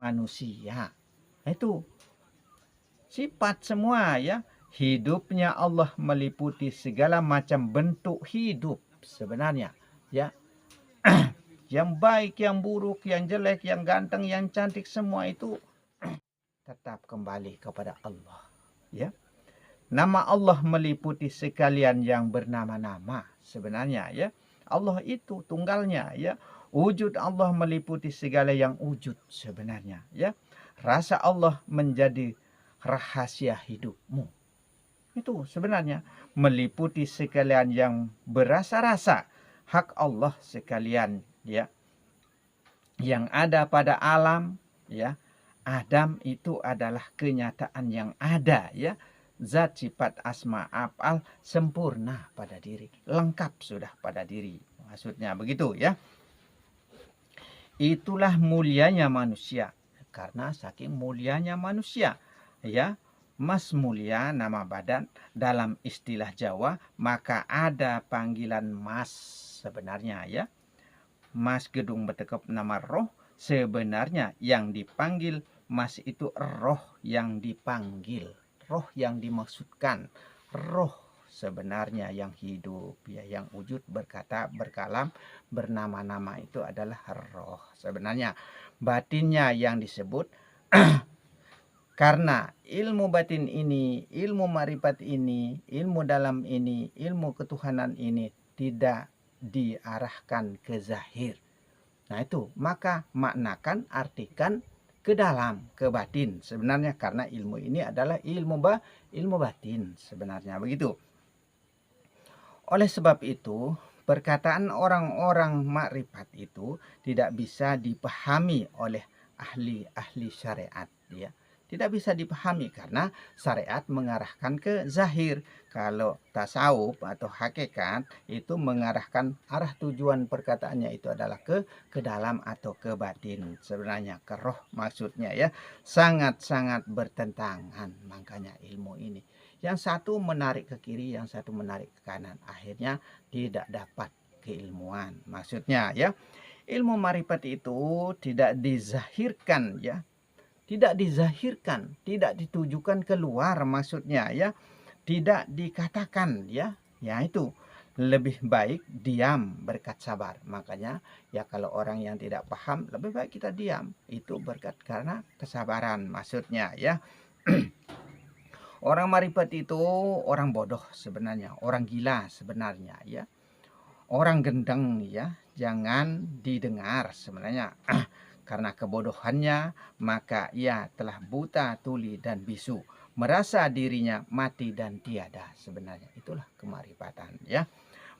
manusia. Itu sifat semua ya. Hidupnya Allah meliputi segala macam bentuk hidup sebenarnya ya. Yang baik, yang buruk, yang jelek, yang ganteng, yang cantik, semua itu tetap kembali kepada Allah ya. Nama Allah meliputi sekalian yang bernama-nama sebenarnya ya. Allah itu tunggalnya ya. Wujud Allah meliputi segala yang wujud sebenarnya ya. Rasa Allah menjadi rahasia hidupmu. Itu sebenarnya meliputi sekalian yang berasa-rasa, hak Allah sekalian ya. Yang ada pada alam ya. Adam itu adalah kenyataan yang ada ya. Zat, sifat, asma, af'al sempurna pada diri, lengkap sudah pada diri. Maksudnya begitu ya. Itulah mulianya manusia. Karena saking mulianya manusia ya. Mas mulia nama badan dalam istilah Jawa, maka ada panggilan mas sebenarnya ya. Mas gedung bertekap nama roh, sebenarnya yang dipanggil mas itu roh yang dipanggil, roh yang dimaksudkan, roh sebenarnya yang hidup ya, yang wujud, berkata, berkalam, bernama-nama itu adalah roh sebenarnya. Batinnya yang disebut karena ilmu batin ini, ilmu marifat ini, ilmu dalam ini, ilmu ketuhanan ini tidak diarahkan ke zahir. Nah itu, maka maknakan, artikan ke dalam, ke batin sebenarnya, karena ilmu ini adalah ilmu batin sebenarnya begitu. Oleh sebab itu, perkataan orang-orang makrifat itu tidak bisa dipahami oleh ahli-ahli syariat ya. Tidak bisa dipahami karena syariat mengarahkan ke zahir. Kalau tasawuf atau hakikat itu mengarahkan arah tujuan perkataannya itu adalah ke dalam atau ke batin. Sebenarnya ke roh maksudnya ya. Sangat-sangat bertentangan makanya ilmu ini. Yang satu menarik ke kiri, yang satu menarik ke kanan. Akhirnya tidak dapat keilmuan. Maksudnya ya, ilmu marifat itu tidak dizahirkan ya. Tidak dizahirkan, tidak ditujukan keluar maksudnya ya. Tidak dikatakan ya. Ya itu, lebih baik diam berkat sabar. Makanya ya kalau orang yang tidak paham, lebih baik kita diam. Itu berkat karena kesabaran maksudnya ya. Orang marifat itu orang bodoh sebenarnya, orang gila sebenarnya ya. Orang gendeng ya, jangan didengar sebenarnya. Karena kebodohannya, maka ia telah buta, tuli, dan bisu. Merasa dirinya mati dan tiada sebenarnya. Itulah kemarifatan ya.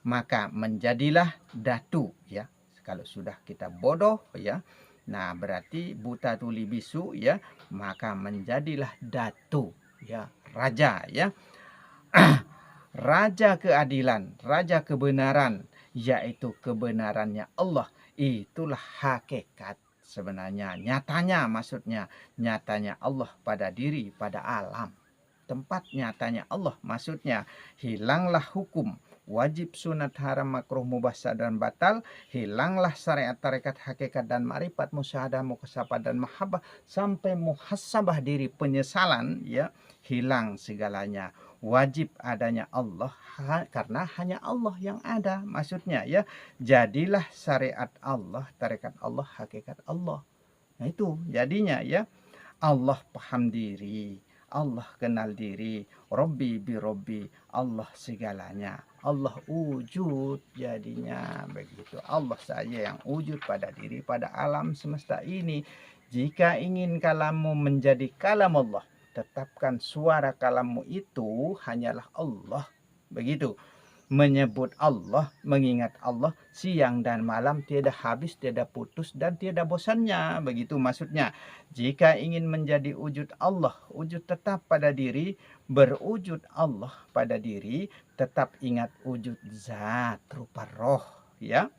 Maka menjadilah datu ya. Kalau sudah kita bodoh ya, nah berarti buta, tuli, bisu ya, maka menjadilah datu ya, raja ya. Raja keadilan, raja kebenaran, yaitu kebenarannya Allah. Itulah hakikat sebenarnya, nyatanya maksudnya, nyatanya Allah pada diri, pada alam. Tempat nyatanya Allah maksudnya, hilanglah hukum, wajib, sunat, haram, makruh, mubah, dan batal. Hilanglah syariat, tarekat, hakikat, dan marifat, musyahadah, mukasabah, dan mahabbah, sampai muhasabah diri, penyesalan ya. Hilang segalanya. Wajib adanya Allah karena hanya Allah yang ada maksudnya ya. Jadilah syariat Allah, tarekat Allah, hakikat Allah. Nah itu jadinya ya. Allah paham diri, Allah kenal diri, Robbi bi Robbi, Allah segalanya, Allah wujud jadinya begitu. Allah saja yang wujud pada diri, pada alam semesta ini. Jika ingin kalammu menjadi kalam Allah, tetapkan suara kalammu itu hanyalah Allah. Begitu. Menyebut Allah, mengingat Allah siang dan malam, tiada habis, tiada putus, dan tiada bosannya. Begitu maksudnya. Jika ingin menjadi wujud Allah, wujud tetap pada diri, berwujud Allah pada diri, tetap ingat wujud zat rupa roh ya.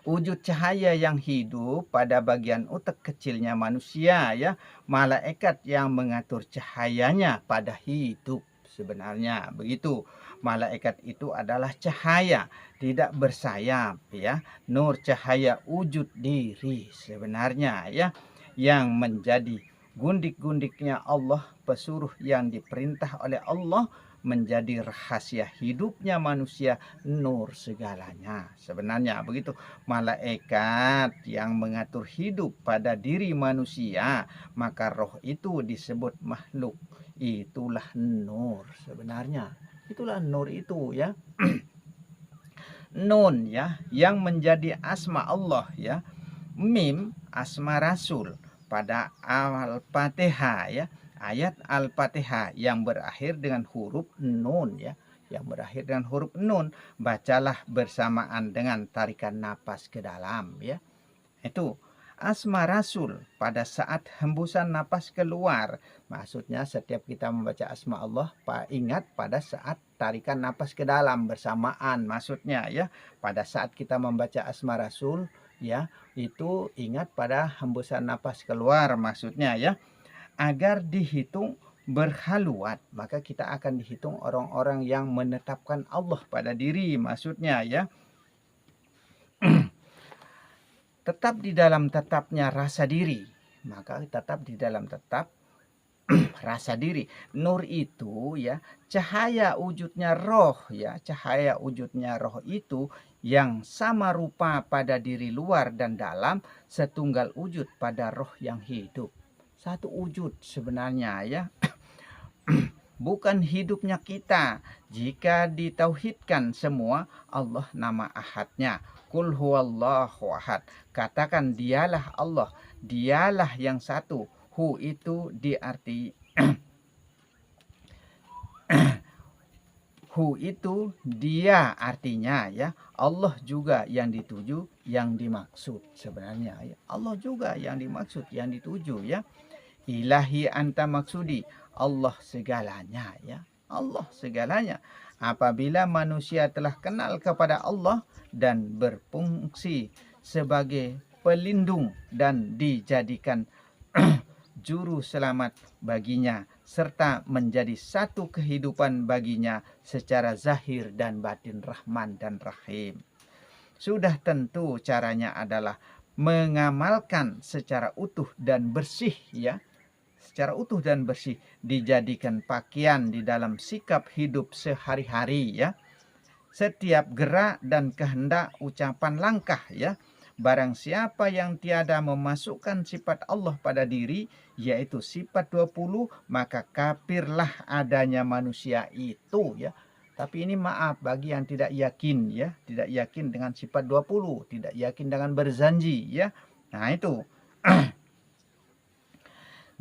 Wujud cahaya yang hidup pada bagian otak kecilnya manusia ya. Malaikat yang mengatur cahayanya pada hidup sebenarnya begitu. Malaikat itu adalah cahaya, tidak bersayap ya. Nur cahaya wujud diri sebenarnya ya. yang menjadi gundik-gundiknya Allah, pesuruh yang diperintah oleh Allah, menjadi rahasia hidupnya manusia, nur segalanya. Sebenarnya begitu. Malaikat yang mengatur hidup pada diri manusia, maka roh itu disebut makhluk. Itulah nur sebenarnya. Itulah nur itu ya. Nun ya, yang menjadi asma Allah ya. Mim asma Rasul pada Al-Fatihah ya. Ayat Al-Fatihah yang berakhir dengan huruf nun ya. Yang berakhir dengan huruf nun, bacalah bersamaan dengan tarikan napas ke dalam ya. Itu asma Rasul pada saat hembusan napas keluar. Maksudnya setiap kita membaca asma Allah, ingat pada saat tarikan napas ke dalam bersamaan. Maksudnya ya, pada saat kita membaca asma Rasul ya, itu ingat pada hembusan napas keluar maksudnya ya. Agar dihitung berhaluat, maka kita akan dihitung orang-orang yang menetapkan Allah pada diri maksudnya ya. Tetap di dalam tetapnya rasa diri, maka tetap di dalam tetap rasa diri. Nur itu ya, cahaya wujudnya roh ya, cahaya wujudnya roh itu yang sama rupa pada diri luar dan dalam, setunggal wujud pada roh yang hidup. Satu wujud sebenarnya ya. Bukan hidupnya kita. Jika ditauhidkan semua, Allah nama ahadnya. Qul huwallahu ahad. Katakan dialah Allah. Dialah yang satu. Hu itu diarti Hu itu dia artinya ya. Allah juga yang dituju, yang dimaksud sebenarnya ya. Allah juga yang dimaksud, yang dituju ya. Ilahi anta maksudi, Allah segalanya ya. Allah segalanya. Apabila manusia telah kenal kepada Allah dan berfungsi sebagai pelindung dan dijadikan juru selamat baginya, serta menjadi satu kehidupan baginya secara zahir dan batin, Rahman dan Rahim. Sudah tentu caranya adalah mengamalkan secara utuh dan bersih ya. Secara utuh dan bersih, dijadikan pakaian di dalam sikap hidup sehari-hari ya. Setiap gerak dan kehendak, ucapan, langkah ya. Barang siapa yang tiada memasukkan sifat Allah pada diri, yaitu sifat 20, maka kafirlah adanya manusia itu ya. Tapi ini maaf bagi yang tidak yakin ya, tidak yakin dengan sifat 20, tidak yakin dengan berjanji ya. Nah itu.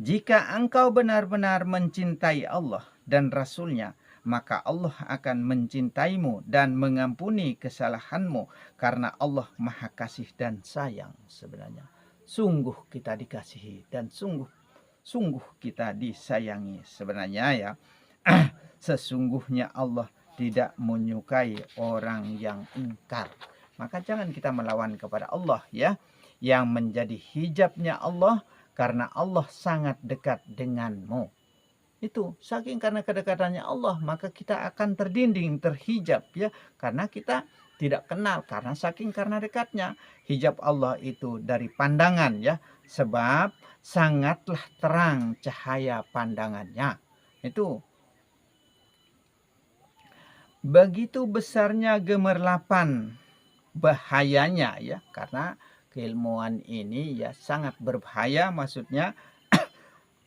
Jika engkau benar-benar mencintai Allah dan Rasul-Nya, maka Allah akan mencintaimu dan mengampuni kesalahanmu, karena Allah Maha Kasih dan Sayang sebenarnya. Sungguh kita dikasihi dan sungguh kita disayangi sebenarnya ya. Sesungguhnya Allah tidak menyukai orang yang ingkar. Maka jangan kita melawan kepada Allah ya. Yang menjadi hijabnya Allah, karena Allah sangat dekat denganmu. Itu saking karena kedekatannya Allah, maka kita akan terdinding, terhijab ya. Karena kita tidak kenal, karena saking karena dekatnya. Hijab Allah itu dari pandangan ya. Sebab sangatlah terang cahaya pandangannya. Itu. Begitu besarnya gemerlapan bahayanya ya. Karena keilmuan ini ya sangat berbahaya, maksudnya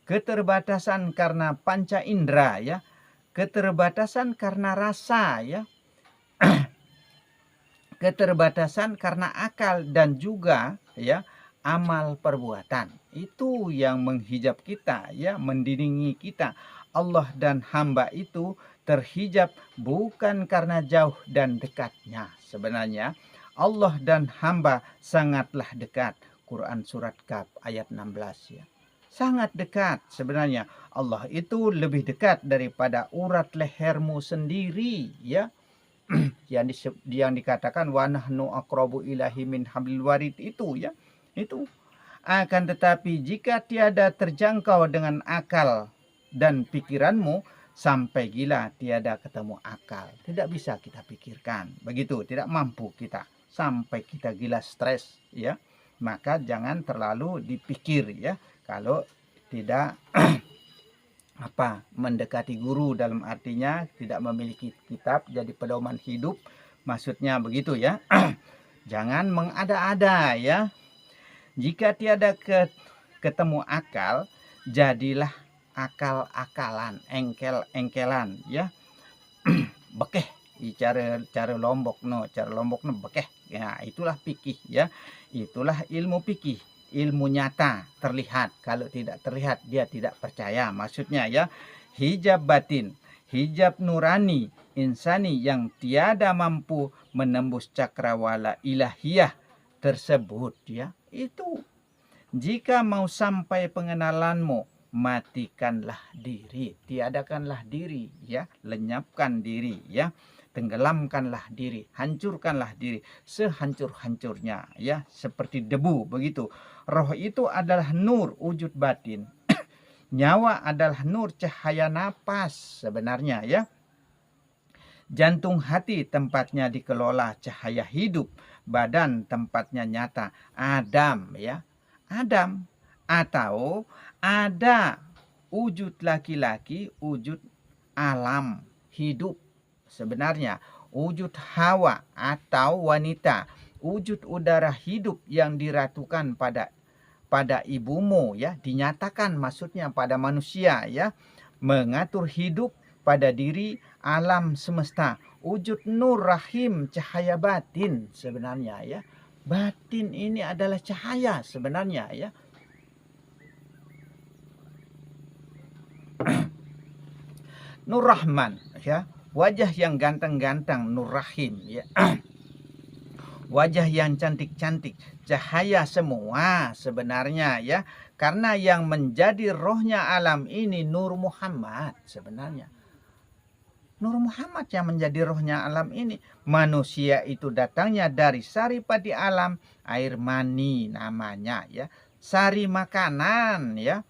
keterbatasan karena panca indera ya, keterbatasan karena rasa ya, keterbatasan karena akal dan juga ya amal perbuatan. Itu yang menghijab kita ya, mendindingi kita. Allah dan hamba itu terhijab bukan karena jauh dan dekatnya sebenarnya. Allah dan hamba sangatlah dekat. Quran surat Kaf ayat 16 ya. Sangat dekat sebenarnya. Allah itu lebih dekat daripada urat lehermu sendiri ya. yang dikatakan wa nahnu aqrabu ilahi min hablil warid itu ya. Itu akan tetapi jika tiada terjangkau dengan akal dan pikiranmu, sampai gila tiada ketemu akal, tidak bisa kita pikirkan. Begitu, tidak mampu kita. Sampai kita gila stres ya. maka jangan terlalu dipikir ya, kalau tidak mendekati guru, dalam artinya tidak memiliki kitab jadi pedoman hidup, maksudnya begitu ya. Jangan mengada-ada ya. Jika tiada ketemu akal, jadilah akal-akalan, engkel-engkelan ya. Bekeh cara Lombok no bekeh ya, itulah fikih ya, itulah ilmu fikih, ilmu nyata terlihat, kalau tidak terlihat dia tidak percaya, maksudnya ya. Hijab batin, hijab nurani insani yang tiada mampu menembus cakrawala ilahiyah tersebut ya. Itu jika mau sampai pengenalanmu, matikanlah diri, tiadakanlah diri ya, lenyapkan diri ya, tenggelamkanlah diri, hancurkanlah diri sehancur-hancurnya ya, seperti debu begitu. Roh itu adalah nur wujud batin. Nyawa adalah nur cahaya napas sebenarnya ya. Jantung hati tempatnya dikelola cahaya hidup, badan tempatnya nyata Adam ya. Adam, atau ada wujud laki-laki, wujud alam hidup sebenarnya, wujud Hawa atau wanita, wujud udara hidup yang diratukan pada ibumu ya, dinyatakan maksudnya pada manusia ya, mengatur hidup pada diri alam semesta, wujud nur rahim cahaya batin sebenarnya ya. Batin ini adalah cahaya sebenarnya ya. Nur Rahman ya, wajah yang ganteng-ganteng, Nur Rahim ya. Wajah yang cantik-cantik, cahaya semua sebenarnya ya. Karena yang menjadi rohnya alam ini Nur Muhammad sebenarnya. Nur Muhammad yang menjadi rohnya alam ini. Manusia itu datangnya dari saripati alam, air mani namanya ya, sari makanan ya.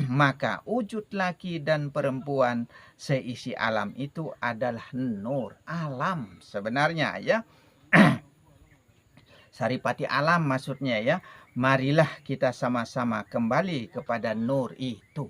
Maka wujud laki dan perempuan seisi alam itu adalah nur alam sebenarnya ya. Saripati alam maksudnya ya. Marilah kita sama-sama kembali kepada nur itu.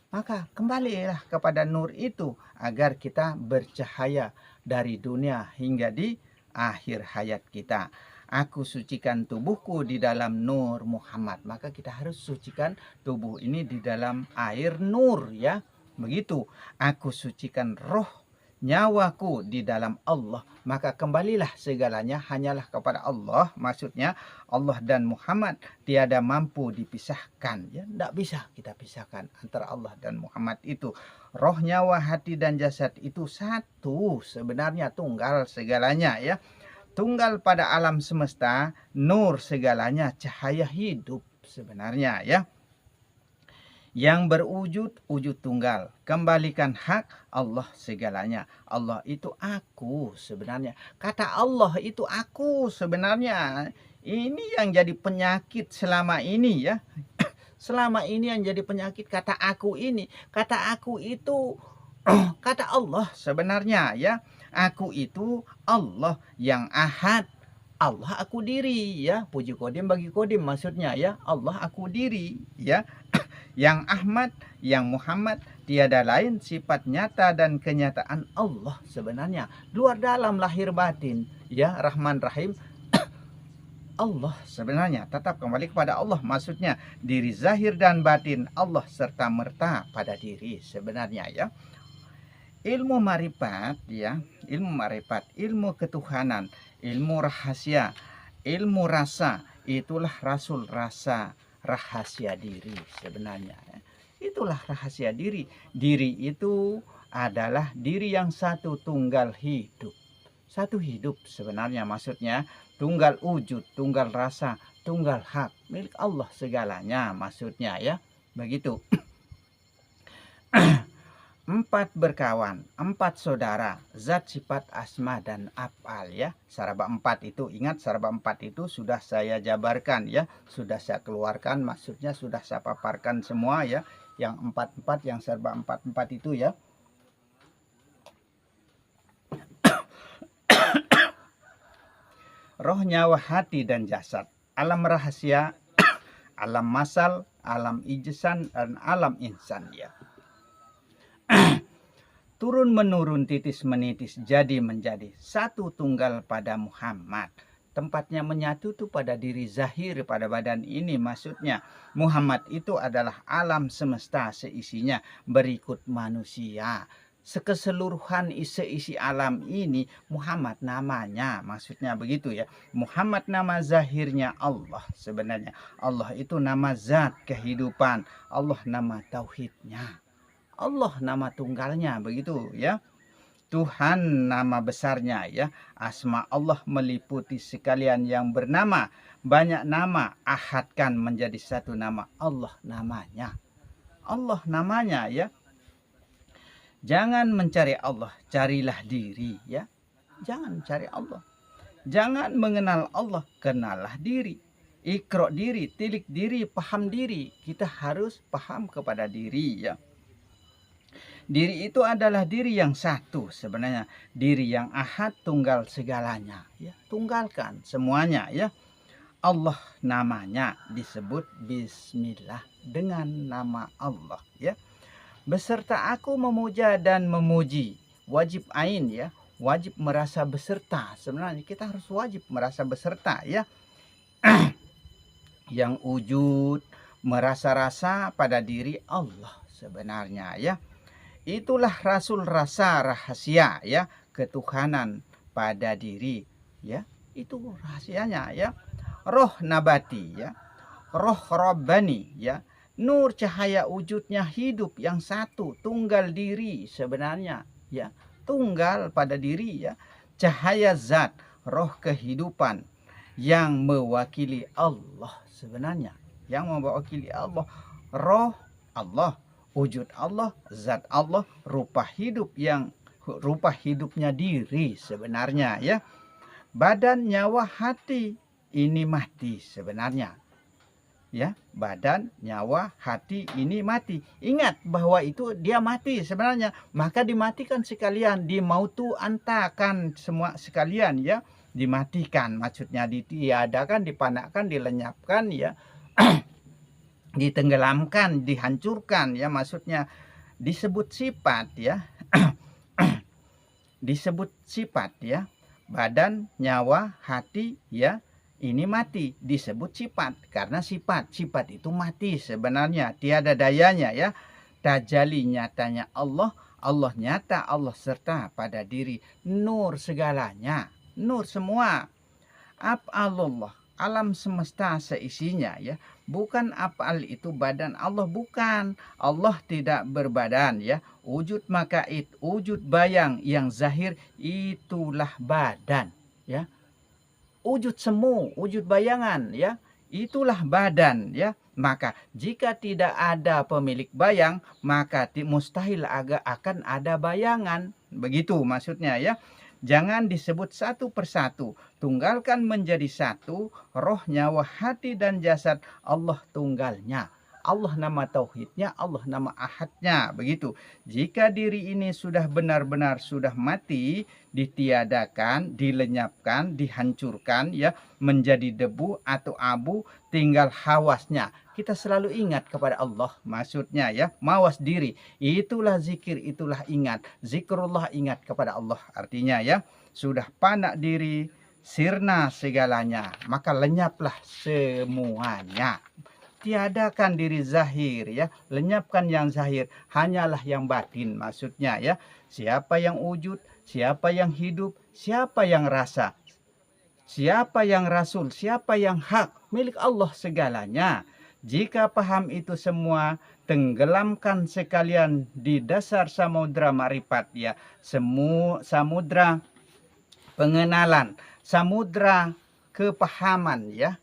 Maka kembalilah kepada nur itu agar kita bercahaya dari dunia hingga di akhir hayat kita. Aku sucikan tubuhku di dalam nur Muhammad. Maka kita harus sucikan tubuh ini di dalam air nur ya. Begitu. Aku sucikan roh nyawaku di dalam Allah, maka kembalilah segalanya hanyalah kepada Allah. Maksudnya Allah dan Muhammad tiada mampu dipisahkan ya, tidak bisa kita pisahkan antara Allah dan Muhammad itu. Roh, nyawa, hati dan jasad itu satu sebenarnya, tunggal segalanya ya, tunggal pada alam semesta, nur segalanya, cahaya hidup sebenarnya ya, yang berwujud wujud tunggal. Kembalikan hak Allah segalanya. Allah itu aku sebenarnya. Kata Allah itu aku sebenarnya. Ini yang jadi penyakit selama ini ya. Selama ini yang jadi penyakit kata aku ini. Kata aku itu kata Allah sebenarnya ya. Aku itu Allah yang ahad. Allah aku diri ya. Puji kodim bagi kodim maksudnya ya. Allah aku diri ya. Yang Ahmad, yang Muhammad, tiada lain sifat nyata dan kenyataan Allah sebenarnya. Luar dalam lahir batin ya, Rahman Rahim Allah sebenarnya. Tetap kembali kepada Allah, maksudnya diri zahir dan batin Allah serta merta pada diri sebenarnya ya. Ilmu marifat ya, ilmu marifat, ilmu ketuhanan, ilmu rahasia, ilmu rasa, itulah rasul rasa rahasia diri sebenarnya. Itulah rahasia diri. Diri itu adalah diri yang satu, tunggal hidup. Satu hidup sebenarnya, maksudnya tunggal wujud, tunggal rasa, tunggal hak, milik Allah segalanya maksudnya ya. Begitu. Empat berkawan, empat saudara, zat, sifat, asma dan af'al ya. Saraba empat itu, ingat saraba empat itu sudah saya jabarkan ya, sudah saya keluarkan, maksudnya sudah saya paparkan semua ya, yang empat-empat, yang saraba empat-empat itu ya. Roh, nyawa, hati dan jasad. alam rahasia, alam masal, alam ijsan, dan alam insan ya. Turun menurun titis menitis jadi menjadi satu tunggal pada Muhammad. Tempatnya menyatu itu pada diri zahir, pada badan ini maksudnya. Muhammad itu adalah alam semesta seisinya berikut manusia. Sekeseluruhan isi alam ini Muhammad namanya, maksudnya begitu ya. Muhammad nama zahirnya Allah sebenarnya. Allah itu nama zat kehidupan, Allah nama tauhidnya, Allah nama tunggalnya, begitu ya. Tuhan nama besarnya ya. Asma Allah meliputi sekalian yang bernama. Banyak nama ahadkan menjadi satu nama. Allah namanya. Allah namanya ya. Jangan mencari Allah, carilah diri ya. Jangan cari Allah. Jangan mengenal Allah, kenalah diri. Ikra diri, tilik diri, paham diri. Kita harus paham kepada diri ya. Diri itu adalah diri yang satu sebenarnya. Diri yang ahad, tunggal segalanya. Ya, tunggalkan semuanya ya. Allah namanya disebut Bismillah, dengan nama Allah ya. Beserta aku memuja dan memuji. Wajib ain ya. Wajib merasa beserta. Sebenarnya kita harus wajib merasa beserta ya. Yang wujud merasa-rasa pada diri Allah sebenarnya ya. Itulah rasul rasa rahasia ya, ketuhanan pada diri ya. Itu rahasianya ya. Roh nabati ya, roh rabbani ya. Nur cahaya wujudnya hidup yang satu, tunggal diri sebenarnya ya. Tunggal pada diri ya. Cahaya zat, roh kehidupan yang mewakili Allah sebenarnya. Yang mewakili Allah, roh Allah, wujud Allah, zat Allah, rupa hidupnya diri sebenarnya ya. Badan, nyawa, hati ini mati sebenarnya. Ya, badan, nyawa, hati ini mati. Ingat bahwa itu dia mati sebenarnya. Maka dimatikan sekalian, dimautu antakan semua sekalian ya. Dimatikan maksudnya, ditiadakan, dipanakkan, dilenyapkan ya. Ditenggelamkan, dihancurkan ya, maksudnya disebut sifat ya. Disebut sifat ya. Badan, nyawa, hati ya, ini mati, disebut sifat karena sifat itu mati sebenarnya, tiada dayanya ya. Tajali nyatanya Allah, Allah nyata, Allah serta pada diri, nur segalanya, nur semua. Af'alullah, alam semesta seisinya ya. Bukan af'al itu badan Allah, bukan. Allah tidak berbadan ya. Wujud makaid, wujud bayang yang zahir itulah badan ya. Wujud semu, wujud bayangan ya. Itulah badan ya. Maka jika tidak ada pemilik bayang, maka mustahil akan ada bayangan. Begitu maksudnya ya. Jangan disebut satu persatu. Tunggalkan menjadi satu. Roh, nyawa, hati, dan jasad Allah tunggalnya. Allah nama tauhidnya, Allah nama ahadnya. Begitu. Jika diri ini sudah benar-benar sudah mati, ditiadakan, dilenyapkan, dihancurkan ya, menjadi debu atau abu, tinggal hawasnya. Kita selalu ingat kepada Allah, maksudnya ya, mawas diri. Itulah zikir, itulah ingat. Zikrullah, ingat kepada Allah. Artinya ya, sudah panak diri, sirna segalanya, maka lenyaplah semuanya. Tiadakan diri zahir ya, lenyapkan yang zahir, hanyalah yang batin maksudnya ya. Siapa yang wujud, siapa yang hidup, siapa yang rasa, siapa yang rasul, siapa yang hak, milik Allah segalanya. Jika paham itu semua, tenggelamkan sekalian di dasar samudra marifat ya. Samudra pengenalan, samudra kepahaman ya.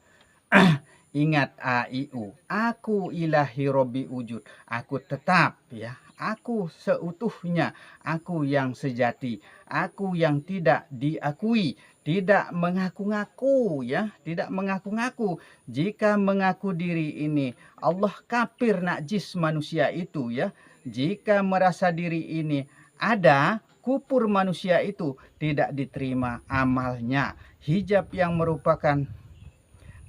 Ingat AIU, aku ilahi Robbi wujud, aku tetap ya, aku seutuhnya, aku yang sejati, aku yang tidak diakui, tidak mengaku-ngaku ya, tidak mengaku-ngaku. Jika mengaku diri ini, Allah kafir najis manusia itu ya. Jika merasa diri ini ada, kupur manusia itu, tidak diterima amalnya. Hijab yang merupakan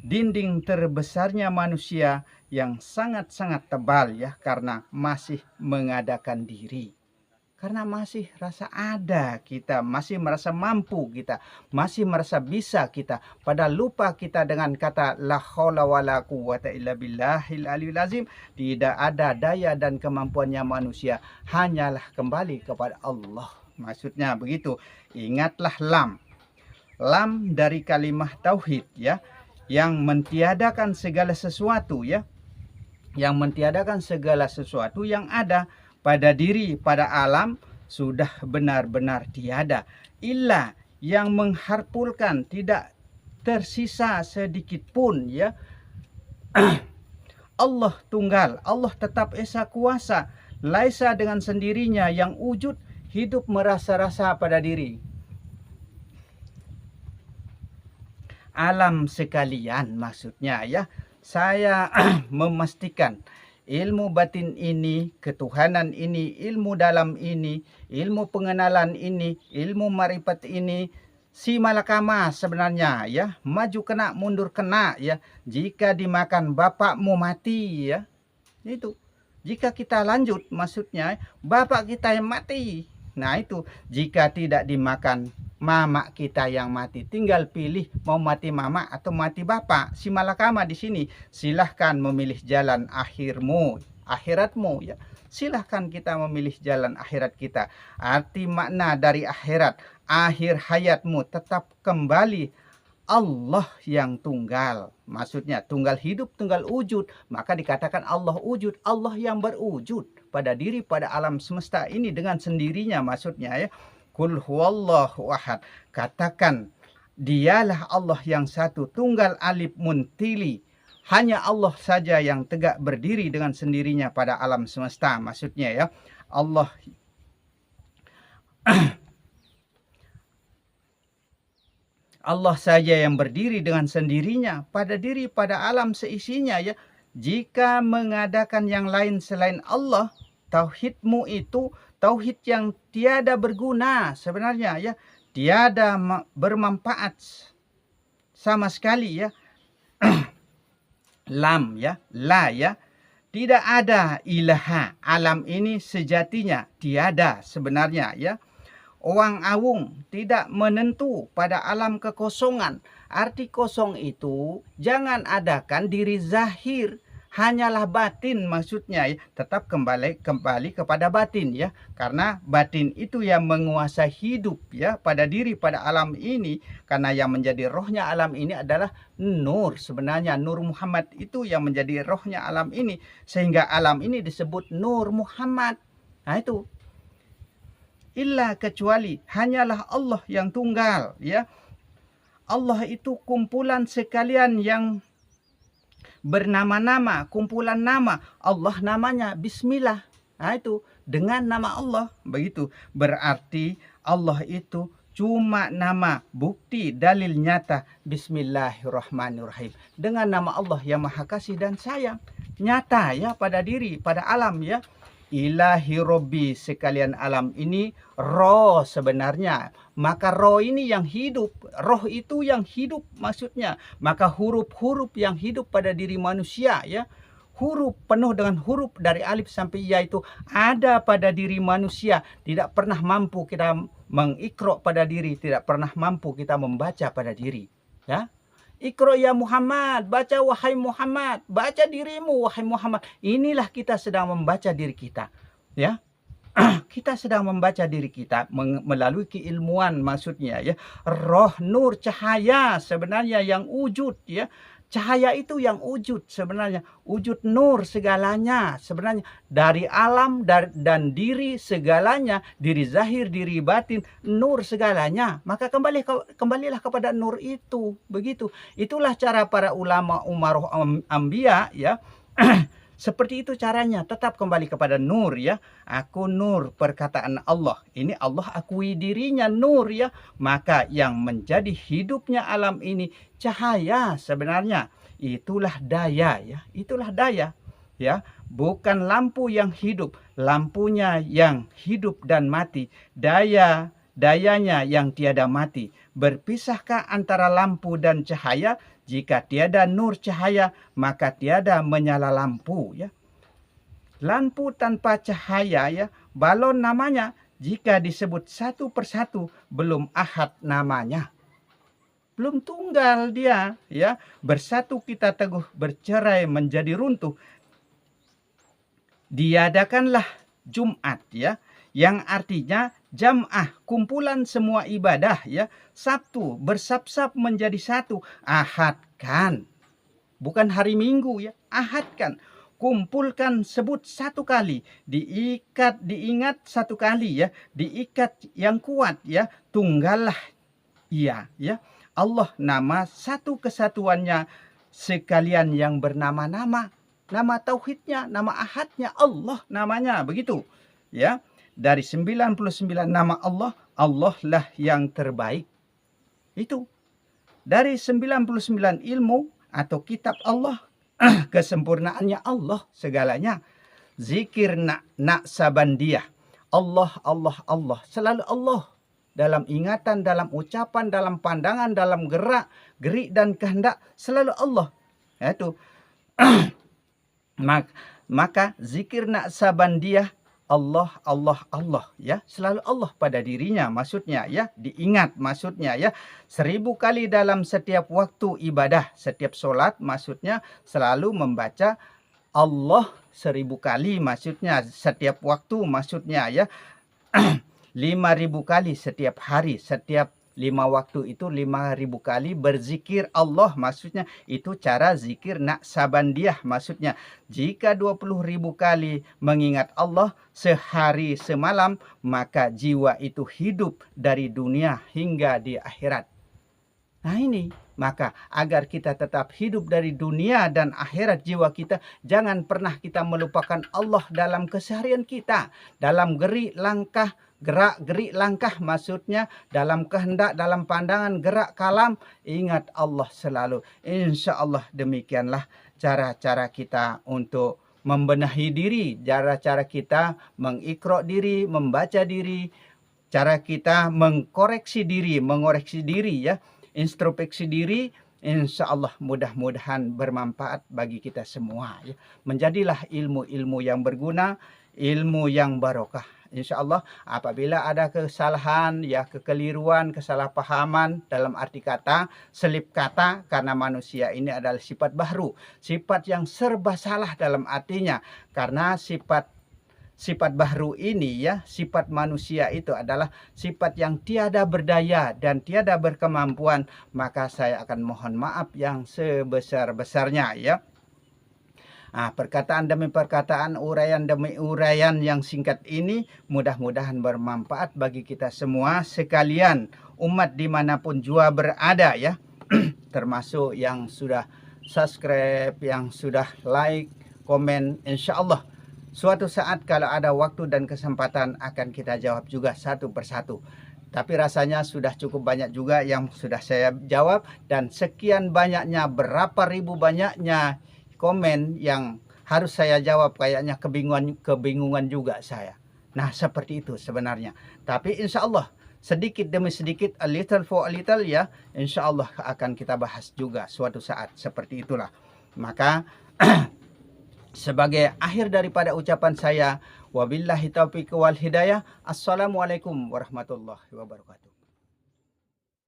dinding terbesarnya manusia yang sangat-sangat tebal ya, karena masih mengadakan diri. Karena masih rasa ada kita, masih merasa mampu kita, masih merasa bisa kita. Padahal lupa kita dengan kata la haula wala quwwata illa billahil aliyil azim. Tidak ada daya dan kemampuannya manusia, hanyalah kembali kepada Allah. Maksudnya begitu. Ingatlah lam. Lam dari kalimah tauhid ya, yang mentiadakan segala sesuatu ya. Yang mentiadakan segala sesuatu yang ada pada diri, pada alam, sudah benar-benar tiada. Illa yang mengharpulkan, tidak tersisa sedikit pun ya. Allah tunggal, Allah tetap esa kuasa. Laisa dengan sendirinya yang wujud, hidup merasa-rasa pada diri. Alam sekalian maksudnya ya. Saya memastikan ilmu batin ini, ketuhanan ini, ilmu dalam ini, ilmu pengenalan ini, ilmu marifat ini, si malakama sebenarnya ya, maju kena mundur kena ya. Jika dimakan bapakmu mati ya. Itu. Jika kita lanjut maksudnya bapak kita yang mati. Nah itu, jika tidak dimakan mama kita yang mati, tinggal pilih mau mati mama atau mati bapak. Si malakama di sini, silahkan memilih jalan akhirmu, akhiratmu ya. Silahkan kita memilih jalan akhirat kita. Arti makna dari akhirat, akhir hayatmu tetap kembali Allah yang tunggal. Maksudnya tunggal hidup, tunggal wujud. Maka dikatakan Allah wujud, Allah yang berwujud pada diri, pada alam semesta ini dengan sendirinya maksudnya ya. Qul huwallahu ahad. Katakan dialah Allah yang satu, tunggal alif muntili. Hanya Allah saja yang tegak berdiri dengan sendirinya pada alam semesta. Maksudnya ya, Allah Allah saja yang berdiri dengan sendirinya pada diri, pada alam seisinya ya. Jika mengadakan yang lain selain Allah, tauhidmu itu tauhid yang tiada berguna sebenarnya ya. Tiada bermanfaat sama sekali ya. Lam ya, la ya. Tidak ada ilaha. Alam ini sejatinya tiada sebenarnya ya. Owang awung, tidak menentu pada alam kekosongan. Arti kosong itu jangan adakan diri zahir, hanyalah batin maksudnya ya. Tetap kembali kepada batin ya. Karena batin itu yang menguasai hidup ya pada diri, pada alam ini. Karena yang menjadi rohnya alam ini adalah nur. Sebenarnya Nur Muhammad itu yang menjadi rohnya alam ini. Sehingga alam ini disebut Nur Muhammad. Nah itu. Illa kecuali hanyalah Allah yang tunggal ya. Allah itu kumpulan sekalian yang bernama-nama, kumpulan nama. Allah namanya Bismillah. Nah itu dengan nama Allah begitu. Berarti Allah itu cuma nama, bukti, dalil nyata. Bismillahirrahmanirrahim. Dengan nama Allah yang Maha Kasih dan Sayang. Nyata ya pada diri, pada alam ya. Ilahi Robbi, sekalian alam ini roh sebenarnya. Maka roh ini yang hidup. Roh itu yang hidup maksudnya. Maka huruf-huruf yang hidup pada diri manusia ya. Huruf penuh dengan huruf dari alif sampai ya itu ada pada diri manusia. Tidak pernah mampu kita mengikro pada diri. Tidak pernah mampu kita membaca pada diri. Ya. Iqra ya Muhammad, baca wahai Muhammad, baca dirimu wahai Muhammad. Inilah kita sedang membaca diri kita, ya. Kita sedang membaca diri kita melalui keilmuan maksudnya ya. Roh nur cahaya sebenarnya yang wujud ya. Cahaya itu yang wujud sebenarnya. Wujud nur segalanya sebenarnya. Dari alam dan diri segalanya. Diri zahir, diri batin. Nur segalanya. Maka kembalilah kepada nur itu. Begitu. Itulah cara para ulama umaroh ambiya ya. Seperti itu caranya. Tetap kembali kepada nur ya. Aku nur perkataan Allah. Ini Allah akui dirinya nur ya. Maka yang menjadi hidupnya alam ini cahaya sebenarnya. Itulah daya ya. Itulah daya ya. Bukan lampu yang hidup. Lampunya yang hidup dan mati. Daya dayanya yang tiada mati. Berpisahkah antara lampu dan cahaya? Jika tiada nur cahaya, maka tiada menyala lampu, ya. Lampu tanpa cahaya, ya, balon namanya. Jika disebut satu persatu, belum ahad namanya. Belum tunggal dia, ya. Bersatu kita teguh, bercerai menjadi runtuh. Diadakanlah Jumat, ya, yang artinya jam'ah, kumpulan semua ibadah, ya. Sabtu bersap-sap menjadi satu. Ahad kan, bukan hari Minggu, ya. Ahad kan, kumpulkan, sebut satu kali, diingat satu kali, ya. Diikat yang kuat, ya. Tunggallah ia, ya. Allah nama satu kesatuannya sekalian yang bernama-nama. Nama tauhidnya, nama ahadnya Allah namanya, begitu, ya. Dari 99 nama Allah, Allah lah yang terbaik. Itu. Dari 99 ilmu atau kitab Allah, kesempurnaannya Allah segalanya. Zikir nak sabandiah. Allah, Allah, Allah. Selalu Allah. Dalam ingatan, dalam ucapan, dalam pandangan, dalam gerak, gerik dan kehendak, selalu Allah. Itu. Maka zikir nak sabandiah, Allah, Allah, Allah, ya. Selalu Allah pada dirinya, maksudnya, ya. Diingat, maksudnya, ya. 1000 kali dalam setiap waktu ibadah, setiap sholat, maksudnya selalu membaca Allah 1000 kali, maksudnya setiap waktu, maksudnya, ya. 5000 kali setiap hari, setiap 5 waktu itu 5000 kali berzikir Allah, maksudnya itu cara zikir nak sabandiah, maksudnya jika 20.000 kali mengingat Allah sehari semalam, maka jiwa itu hidup dari dunia hingga di akhirat. Nah ini, maka agar kita tetap hidup dari dunia dan akhirat jiwa kita, jangan pernah kita melupakan Allah dalam keseharian kita, dalam gerak gerik langkah, maksudnya dalam kehendak, dalam pandangan, gerak kalam, ingat Allah selalu. Insya Allah demikianlah cara-cara kita untuk membenahi diri, cara-cara kita mengiqra diri, membaca diri, cara kita mengoreksi diri, ya, introspeksi diri. Insya Allah mudah-mudahan bermanfaat bagi kita semua, ya. Menjadilah ilmu-ilmu yang berguna, ilmu yang barokah. Insya Allah apabila ada kesalahan, ya, kekeliruan, kesalahpahaman dalam arti kata, selip kata, karena manusia ini adalah sifat baru, sifat yang serba salah dalam artinya, karena sifat baru ini, ya, sifat manusia itu adalah sifat yang tiada berdaya dan tiada berkemampuan, maka saya akan mohon maaf yang sebesar-besarnya, ya. Perkataan demi perkataan, uraian demi uraian yang singkat ini mudah-mudahan bermanfaat bagi kita semua sekalian, umat dimanapun jua berada, ya. Termasuk yang sudah subscribe, yang sudah like, komen. Insya Allah suatu saat kalau ada waktu dan kesempatan akan kita jawab juga satu persatu. Tapi rasanya sudah cukup banyak juga yang sudah saya jawab, dan sekian banyaknya, berapa ribu banyaknya komen yang harus saya jawab, kayaknya kebingungan juga saya. Nah seperti itu sebenarnya. Tapi insya Allah sedikit demi sedikit, a little for a little, ya, insya Allah akan kita bahas juga suatu saat. Seperti itulah. Maka sebagai akhir daripada ucapan saya, wabillahi taufiq wal hidayah. Assalamualaikum warahmatullahi wabarakatuh.